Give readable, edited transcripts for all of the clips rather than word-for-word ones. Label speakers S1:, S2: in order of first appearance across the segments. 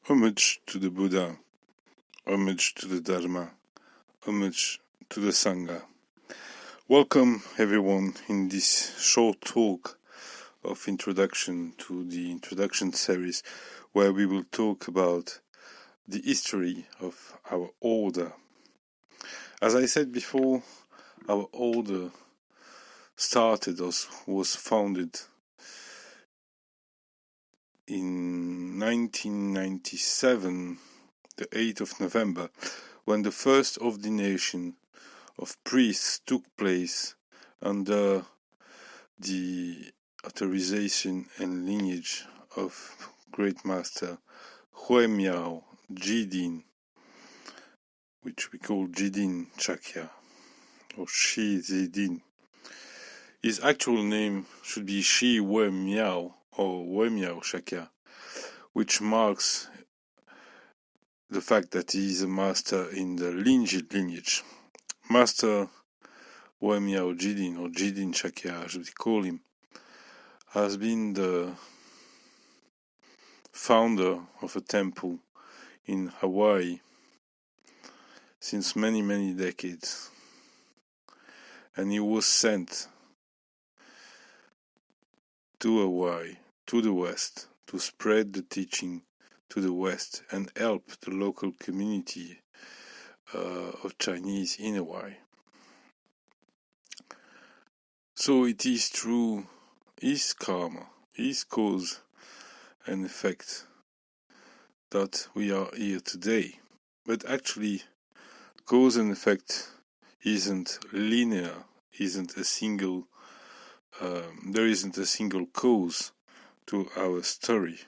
S1: Homage to the Buddha, homage to the Dharma, homage to the Sangha. Welcome everyone in this short talk of introduction to the introduction series where we will talk about the history of our order. As I said before, our order was founded in 1997, the 8th of November, when the first ordination of priests took place under the authorization and lineage of Great Master Hue Miao Jidin, which we call Jidin Chakya, or Shi Zidin. His actual name should be Shi Hue Miao, or Hue Miao Chakya, which marks the fact that he is a master in the lineage. Master Hue Miao Jidin, or Jidin Chakya as we call him, has been the founder of a temple in Hawaii since many decades, and he was sent to Hawaii, to the West, to spread the teaching to the West and help the local community of Chinese in Hawaii. So it is through his karma, his cause and effect, that we are here today. But actually, cause and effect isn't linear, there isn't a single cause to our story.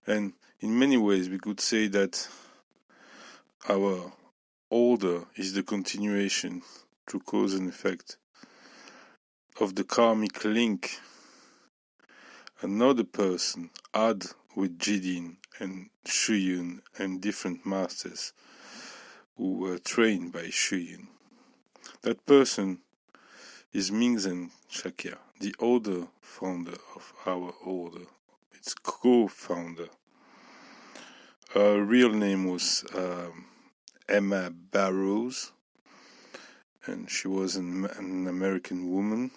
S1: And in many ways we could say that our order is the continuation through cause and effect of the karmic link another person had with Jidin and Shuyun and different masters who were trained by Shuyun. That person is Mingzen Shakya, the other founder of our order, its co-founder. Her real name was Emma Barrows, and she was an American woman.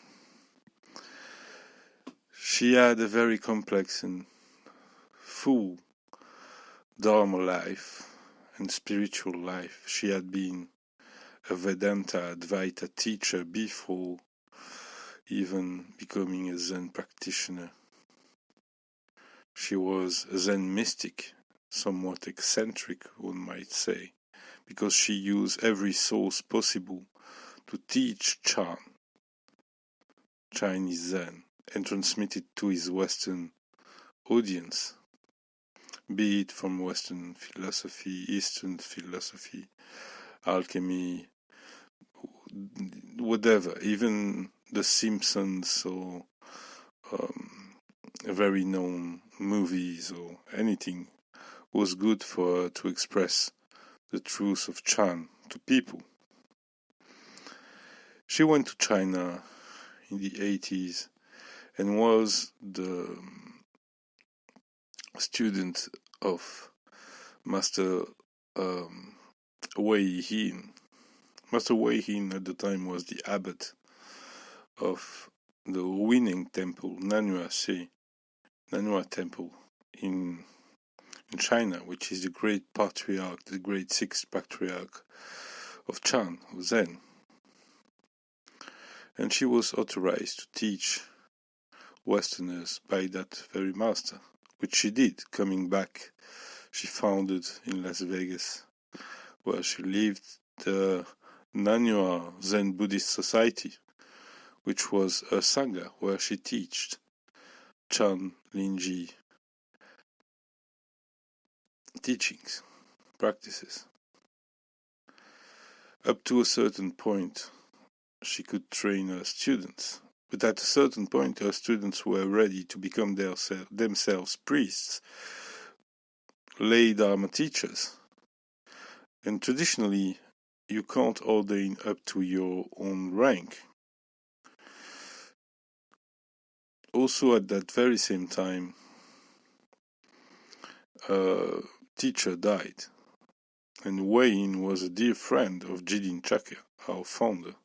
S1: She had a very complex and full Dharma life and spiritual life. She had been a Vedanta Advaita teacher before even becoming a Zen practitioner. She was a Zen mystic, somewhat eccentric, one might say, because she used every source possible to teach Chinese Zen, and transmit it to his Western audience, be it from Western philosophy, Eastern philosophy, alchemy, whatever, even The Simpsons or very known movies or anything was good for her to express the truth of Chan to people. She went to China in the 80s and was the student of Master Wei Yin. Master Wei Yin at the time was the abbot of the Winning Temple, Nanhua Temple in China, which is the great patriarch, the great sixth patriarch of Chan, Zen. And she was authorized to teach Westerners by that very master, which she did. Coming back, she founded in Las Vegas, where she lived, the Nanhua Zen Buddhist Society, which was a sangha where she taught Chan Linji teachings, practices. Up to a certain point, she could train her students. But at a certain point, her students were ready to become themselves priests, lay Dharma teachers. And traditionally, you can't ordain up to your own rank. Also, at that very same time, teacher died. And Wei Yin was a dear friend of Jidin Chakya, our founder.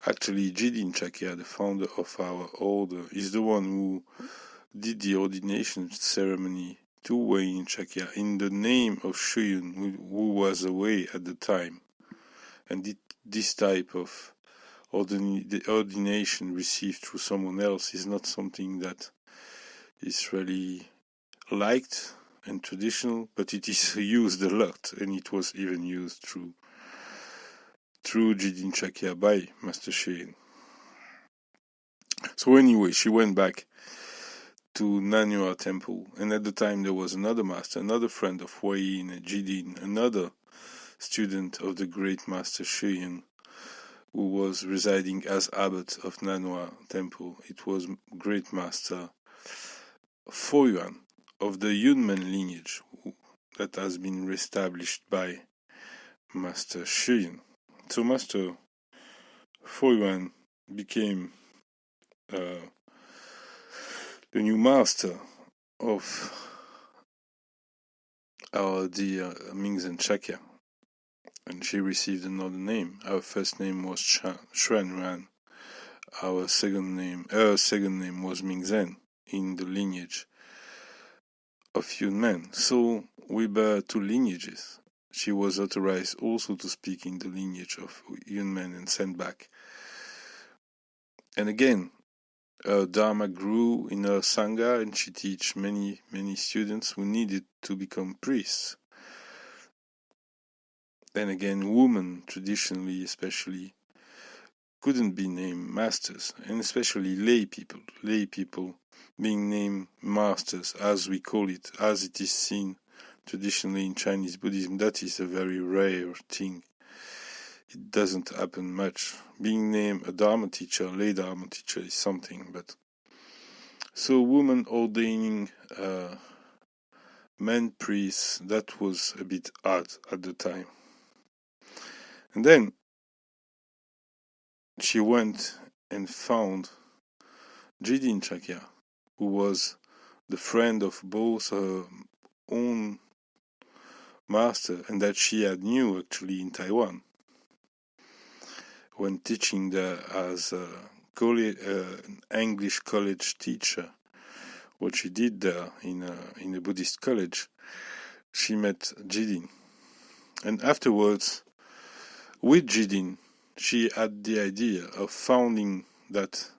S1: Actually, Jidin Chakya, the founder of our order, is the one who did the ordination ceremony to Wei Yin Chakya in the name of Shuyun, who was away at the time. And this type of ordination received through someone else is not something that is really liked and traditional, but it is used a lot, and it was even used through Jidin Chakya by Master Shein. So anyway, she went back to Nanyua Temple, and at the time there was another master, another friend of Wei Yin and Jidin, another student of the great Master Shein, who was residing as abbot of Nanyua Temple. It was great Master Foyuan of the Yunmen lineage that has been reestablished by Master Shein. So Master Foyuan became the new master of the Mingzhen Chakya, and she received another name. Our first name was Xuanran. Her second name was Mingzhen in the lineage of Yunmen. So we bear two lineages. She was authorized also to speak in the lineage of Yunmen and sent back. And again, her Dharma grew in her Sangha, and she teach many students who needed to become priests. Then again, women, traditionally especially, couldn't be named masters, and especially lay people being named masters, as we call it, as it is seen traditionally in Chinese Buddhism. That is a very rare thing. It doesn't happen much. Being named a Dharma teacher, lay Dharma teacher, is something, but so women ordaining men priests, that was a bit odd at the time. And then she went and found Jidin Chakya, who was the friend of both her own master and that she had knew actually in Taiwan when teaching there as an English college teacher. What she did there in a Buddhist college, she met Jidin, and afterwards with Jidin she had the idea of founding that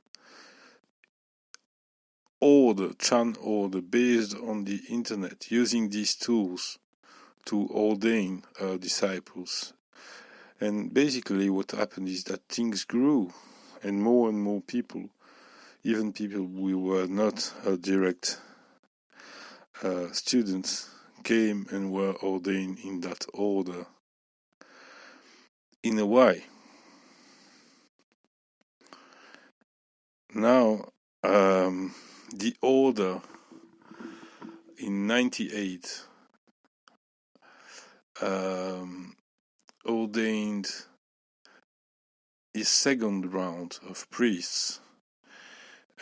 S1: order, Chan order, based on the internet, using these tools to ordain disciples. And basically what happened is that things grew, and more people, even people who were not direct students, came and were ordained in that order. In a way, now the order in 98 ordained his second round of priests,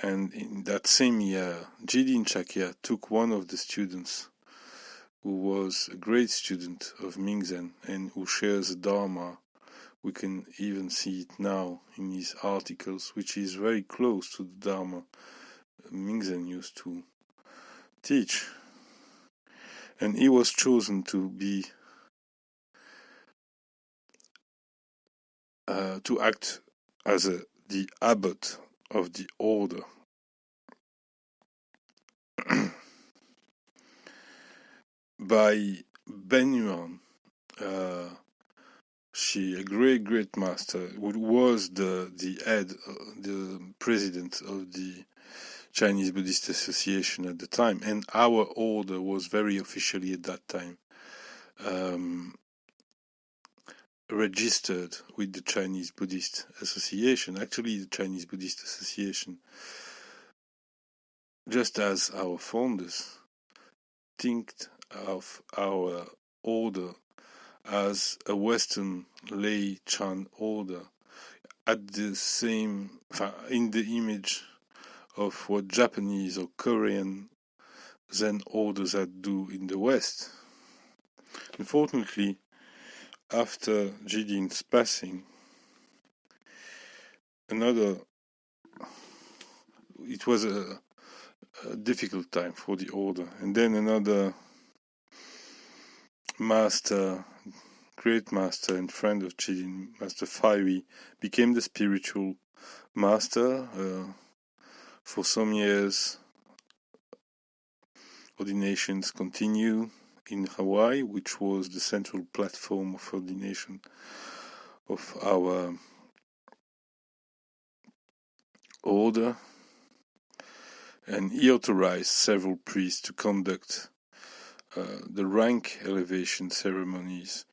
S1: and in that same year Jidin Chakya took one of the students who was a great student of Mingzhen and who shares the Dharma. We can even see it now in his articles, which is very close to the Dharma Mingzhen used to teach. And he was chosen to be to act as the abbot of the order. By Ben Yuan, a great master, who was the head, the president of the Chinese Buddhist Association at the time, and our order was very officially at that time registered with the Chinese Buddhist Association. Actually, the Chinese Buddhist Association, just as our founders, think of our order as a Western lay Chan order, at the same, in the image of what Japanese or Korean Zen orders had do in the West. Unfortunately, after Jidin's passing, it was a difficult time for the order. And then another master, great master and friend of Jidin, Master Faiwi, became the spiritual master. For some years, ordinations continue in Hawaii, which was the central platform of ordination of our order, and he authorized several priests to conduct the rank elevation ceremonies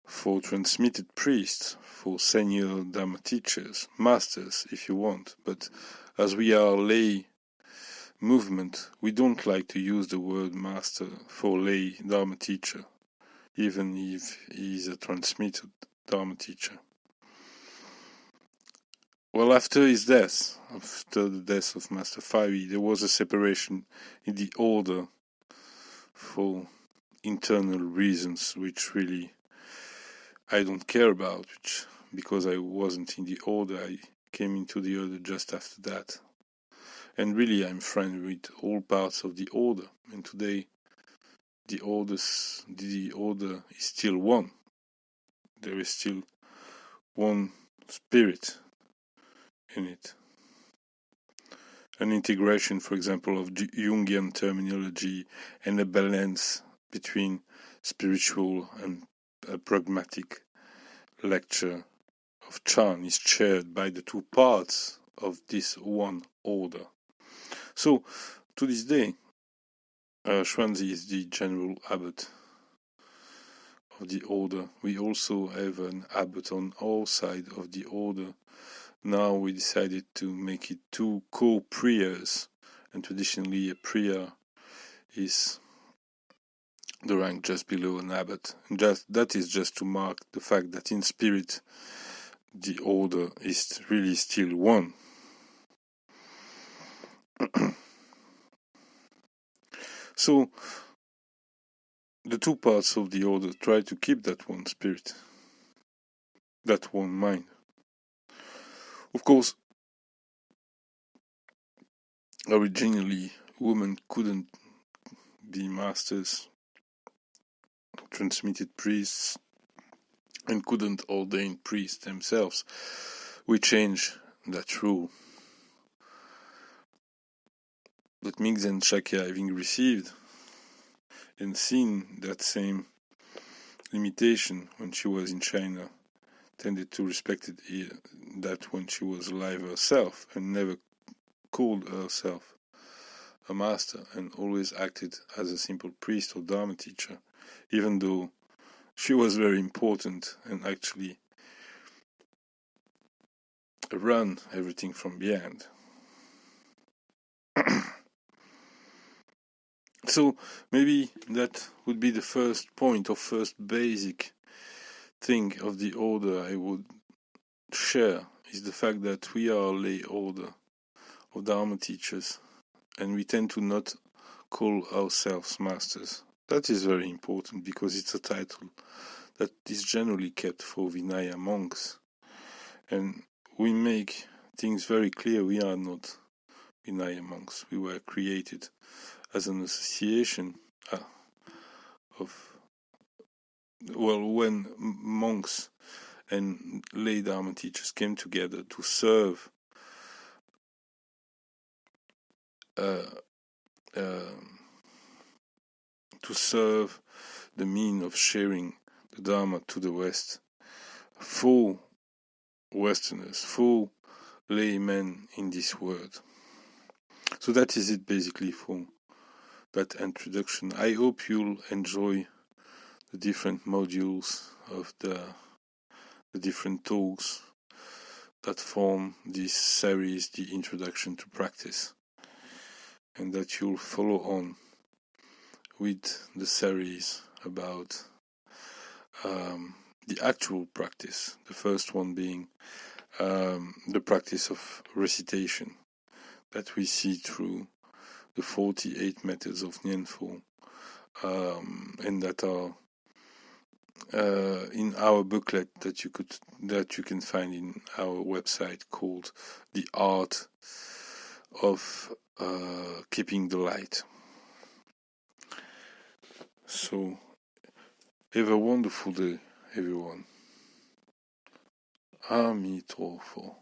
S1: for transmitted priests, for senior Dharma teachers, masters if you want. But as we are lay movement, we don't like to use the word master for lay Dharma teacher, even if he is a transmitted Dharma teacher. Well, after the death of Master Faiwi, there was a separation in the order for internal reasons, which really I don't care about, because I wasn't in the order. I came into the order just after that. And really, I'm friends with all parts of the order. And today, the order is still one. There is still one spirit in it. An integration, for example, of Jungian terminology and a balance between spiritual and a pragmatic lecture of Chan is shared by the two parts of this one order. So, to this day, Xuanzi is the general abbot of the order. We also have an abbot on our side of the order. Now we decided to make it two co-priyas, and traditionally a priya is the rank just below an abbot. And that is just to mark the fact that in spirit the order is really still one. So the two parts of the order try to keep that one spirit, that one mind. Of course, originally women couldn't be masters, transmitted priests, and couldn't ordain priests themselves. We changed that rule. But Mingzen Shakya, having received and seen that same limitation when she was in China, tended to respect that when she was alive herself, and never called herself a master, and always acted as a simple priest or Dharma teacher, even though she was very important and actually ran everything from behind. So maybe that would be the first point or first basic thing of the order I would share, is the fact that we are a lay order of Dharma teachers, and we tend to not call ourselves masters. That is very important because it's a title that is generally kept for Vinaya monks, and we make things very clear. We are not Vinaya monks. We were created as an association when monks and lay Dharma teachers came together to serve the mean of sharing the Dharma to the West for Westerners, for laymen in this world. So that is it basically for that introduction. I hope you'll enjoy the different modules of the different talks that form this series, the Introduction to Practice, and that you'll follow on with the series about the actual practice. The first one being the practice of recitation that we see through the 48 methods of Nianfo, and that are in our booklet that you can find in our website, called The Art of Keeping the Light. So have a wonderful day, everyone. Amitofo.